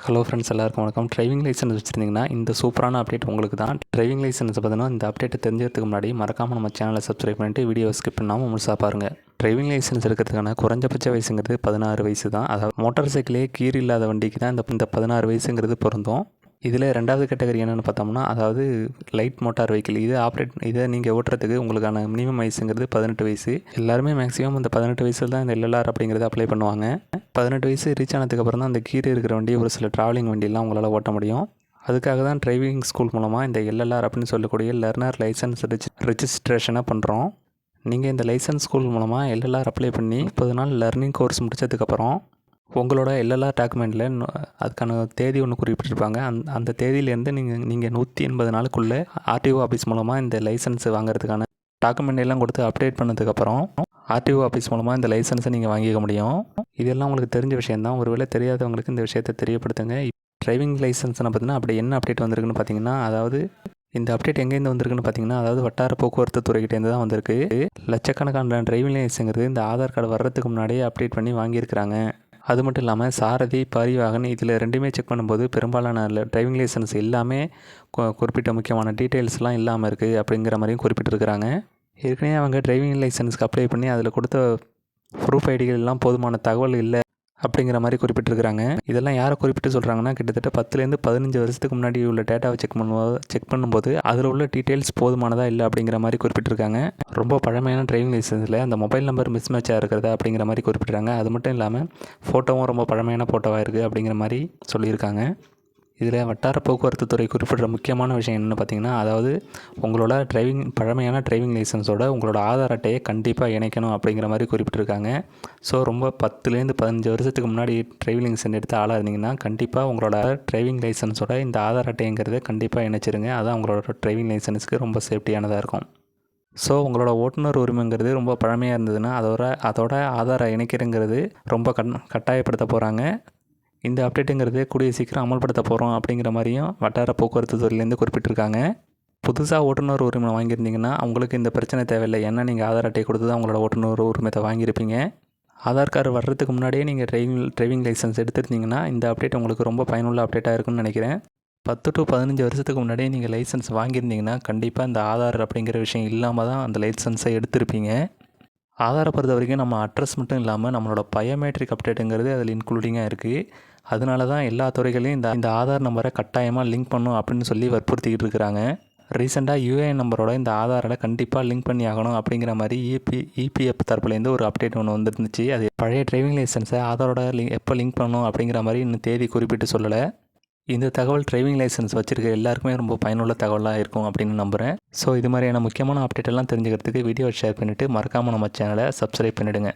Hello friends, எல்லாருக்கும் வணக்கம். Driving licence வச்சுருந்தீங்கன்னா இந்த சூப்பரான அப்டேட் உங்களுக்கு தான். டிரைவிங் லைசன்ஸ் பார்த்தீங்கன்னா இந்த அப்டேட்டை தெரிஞ்சுக்கிறதுக்கு முன்னாடி மறக்காமல் நம்ம சேனலை சப்ஸ்கிரைப் பண்ணிட்டு வீடியோ ஸ்கிப் பண்ணாமல் முழுசாக பாருங்கள். டிரைவிங் லைசன்ஸ் எடுக்கிறதுக்கான குறைஞ்சபட்ச வயசுங்கிறது 16 வயசு தான். அதாவது மோட்டார் சைக்கிளே கீர் இல்லாத வண்டிக்கு தான் இந்த 16 வயசுங்கிறது பொருந்தும். இதில் ரெண்டாவது கேட்டகரி என்னென்னு பார்த்தோம்னா, அதாவது லைட் மோட்டார் வெஹிக்கிள். இதை நீங்கள் ஓட்டுறதுக்கு உங்களுக்கான மினிமம் வயசுங்கிறது 18 வயசு. எல்லாருமே மேக்ஸிமம் இந்த 18 வயசில் தான் இந்த எல்எல்ஆர் அப்படிங்கிறத அப்ளை பண்ணுவாங்க. 18 வயசு ரீச் ஆனதுக்கப்புறம் தான் அந்த கீர் இருக்கிற வண்டி, ஒரு சில ட்ராவலிங் வண்டியெல்லாம் உங்களால் ஓட்ட முடியும். அதுக்காக தான் டிரைவிங் ஸ்கூல் மூலமாக இந்த எல்எல்ஆர் அப்படின்னு சொல்லக்கூடிய லெர்னர் லைசன்ஸ் ரெஜிஸ்ட்ரேஷனை பண்ணுறோம். நீங்கள் இந்த லைசன்ஸ் ஸ்கூல் மூலமாக எல்எல்ஆர் அப்ளை பண்ணி 30 நாள் லெர்னிங் கோர்ஸ் முடித்ததுக்கப்புறம் உங்களோட எல்எல்ஆர் டாக்குமெண்ட்டில் அதுக்கான தேதி ஒன்று குறிப்பிட்டிருப்பாங்க. அந்த தேதியிலேருந்து நீங்கள் 180 நாளுக்குள்ளே ஆர்டிஓ ஆஃபீஸ் மூலமாக இந்த லைசன்ஸ் வாங்குறதுக்கான டாக்குமெண்ட் எல்லாம் கொடுத்து அப்டேட் பண்ணதுக்கப்புறம் ஆர்டிஓ ஆஃபீஸ் மூலமாக இந்த லைசன்ஸை நீங்கள் வாங்கிக்க முடியும். இதெல்லாம் உங்களுக்கு தெரிஞ்ச விஷயந்தான். ஒருவேளை தெரியாதவங்களுக்கு இந்த விஷயத்தை தெரியப்படுத்துங்க. டிரைவிங் லைசன்ஸ்னு பார்த்தீங்கன்னா அப்படி என்ன அப்டேட் வந்திருக்குன்னு பார்த்தீங்கன்னா, அதாவது இந்த அப்டேட் எங்கேருந்து வந்திருக்குன்னு பார்த்தீங்கன்னா, அதாவது வட்டார போக்குவரத்து துறைகிட்டேருந்து தான் வந்திருக்கு. லட்சக்கணக்கான டிரைவிங் லைசன்ஸுங்கிறது இந்த ஆதார் கார்டு வர்றதுக்கு முன்னாடியே அப்டேட் பண்ணி வாங்கியிருக்கிறாங்க. அது மட்டும் இல்லாமல் சாரதி, பரிவாகன் இதில் ரெண்டுமே செக் பண்ணும்போது பெரும்பாலான டிரைவிங் லைசன்ஸ் எல்லாமே குறிப்பிட்ட முக்கியமான டீட்டெயில்ஸ்லாம் இல்லாமல் இருக்குது அப்படிங்கிற மாதிரியும் குறிப்பிட்டிருக்கிறாங்க. ஏற்கனவே அவங்க டிரைவிங் லைசன்ஸ்க்கு அப்ளை பண்ணி அதில் கொடுத்த ப்ரூஃப் ஐடிகள் எல்லாம் போதுமான தகவல் இல்லை அப்படிங்கிற மாதிரி குறிப்பிட்டிருக்கிறாங்க. இதெல்லாம் யாரை குறிப்பிட்டு சொல்கிறாங்கன்னா, கிட்டத்தட்ட 10லேருந்து 15 வருஷத்துக்கு முன்னாடி உள்ள டேட்டாவை செக் பண்ணும்போது அதில் உள்ள டீட்டெயில்ஸ் போதுமானதாக இல்லை அப்படிங்கிற மாதிரி குறிப்பிட்டிருக்காங்க. ரொம்ப பழமையான டிரைவிங் லைசன்ஸில் அந்த மொபைல் நம்பர் மிஸ்மேட்சாக இருக்கிறதா அப்படிங்கிற மாதிரி குறிப்பிட்றாங்க. அது மட்டும் இல்லாமல் ஃபோட்டோவும் ரொம்ப பழமையான ஃபோட்டோவாக இருக்குது அப்படிங்கிற மாதிரி சொல்லியிருக்காங்க. இதில் வட்டார போக்குவரத்து துறை குறிப்பிட்ற முக்கியமான விஷயம் என்னென்னு பார்த்தீங்கன்னா, அதாவது உங்களோட பழமையான டிரைவிங் லைசன்ஸோட உங்களோட ஆதார் அட்டையை கண்டிப்பாக இணைக்கணும் அப்படிங்கிற மாதிரி குறிப்பிட்டிருக்காங்க. ஸோ ரொம்ப 10லேருந்து 15 வருஷத்துக்கு முன்னாடி டிரைவிங் லைசன்ஸ் எடுத்து ஆளாக இருந்தீங்கன்னா கண்டிப்பாக உங்களோட டிரைவிங் லைசன்ஸோட இந்த ஆதார் அட்டைங்கிறத கண்டிப்பாக இணைச்சிருங்க. அதான் உங்களோட டிரைவிங் லைசன்ஸுக்கு ரொம்ப சேஃப்டியானதாக இருக்கும். ஸோ உங்களோட ஓட்டுநர் உரிமைங்கிறது ரொம்ப பழமையாக இருந்ததுன்னா அதோட ஆதாரை இணைக்கிறங்கிறது ரொம்ப கட்டாயப்படுத்த போகிறாங்க. இந்த அப்டேட்டுங்கிறது கூடிய சீக்கிரம் அமல்படுத்த போகிறோம் அப்படிங்கிற மாதிரியும் வட்டார போக்குவரத்து துறையிலேருந்து குறிப்பிட்டிருக்காங்க. புதுசாக ஓட்டுநர் உரிமை வாங்கியிருந்தீங்கன்னா அவங்களுக்கு இந்த பிரச்சனை தேவையில்லை. ஏன்னா நீங்கள் ஆதார் அட்டையை கொடுத்து தான் உங்களோட ஓட்டுநர் உரிமத்தை வாங்கியிருப்பீங்க. ஆதார் கார்டு வர்றதுக்கு முன்னாடியே நீங்கள் டிரைவிங் லைசன்ஸ் எடுத்துருந்தீங்கன்னா இந்த அப்டேட் உங்களுக்கு ரொம்ப பயனுள்ள அப்டேட்டாக இருக்குன்னு நினைக்கிறேன். 10 to 15 வருஷத்துக்கு முன்னாடியே நீங்கள் லைசன்ஸ் வாங்கியிருந்தீங்கன்னா கண்டிப்பாக இந்த ஆதார் அப்படிங்கிற விஷயம் இல்லாமல் தான் அந்த லைசன்ஸை எடுத்திருப்பீங்க. ஆதாரை பொறுத்த வரைக்கும் நம்ம அட்ரஸ் மட்டும் இல்லாமல் நம்மளோட பயோமெட்ரிக் அப்டேட்டுங்கிறது அதில் இன்க்ளூடிங்காக இருக்குது. அதனால தான் எல்லா துறைகளையும் இந்த ஆதார் நம்பரை கட்டாயமாக லிங்க் பண்ணும் அப்படின்னு சொல்லி வற்புறுத்திக்கிட்டு இருக்கிறாங்க. ரீசெண்டாக யூஏஎன் நம்பரோட இந்த ஆதாரோட கண்டிப்பாக லிங்க் பண்ணி ஆகணும் அப்படிங்கிற மாதிரி இபிஎஃப் தரப்புலேருந்து ஒரு அப்டேட் ஒன்று வந்துருந்துச்சு. அது பழைய டிரைவிங் லைசன்ஸை ஆதாரோட எப்போ லிங்க் பண்ணணும் அப்படிங்கிற மாதிரி இன்னும் தேதி குறிப்பிட்டு சொல்லலை. இந்த தகவல் டிரைவிங் லைசன்ஸ் வச்சுருக்க எல்லாருக்குமே ரொம்ப பயனுள்ள தகவலாக இருக்கும் அப்படின்னு நம்புகிறேன். ஸோ இது மாதிரியான முக்கியமான அப்டேட் எல்லாம் தெரிஞ்சுக்கிறதுக்கு வீடியோ ஷேர் பண்ணிவிட்டு மறக்காமல் நம்ம சேனலை சப்ஸ்கிரைப் பண்ணிவிடுங்க.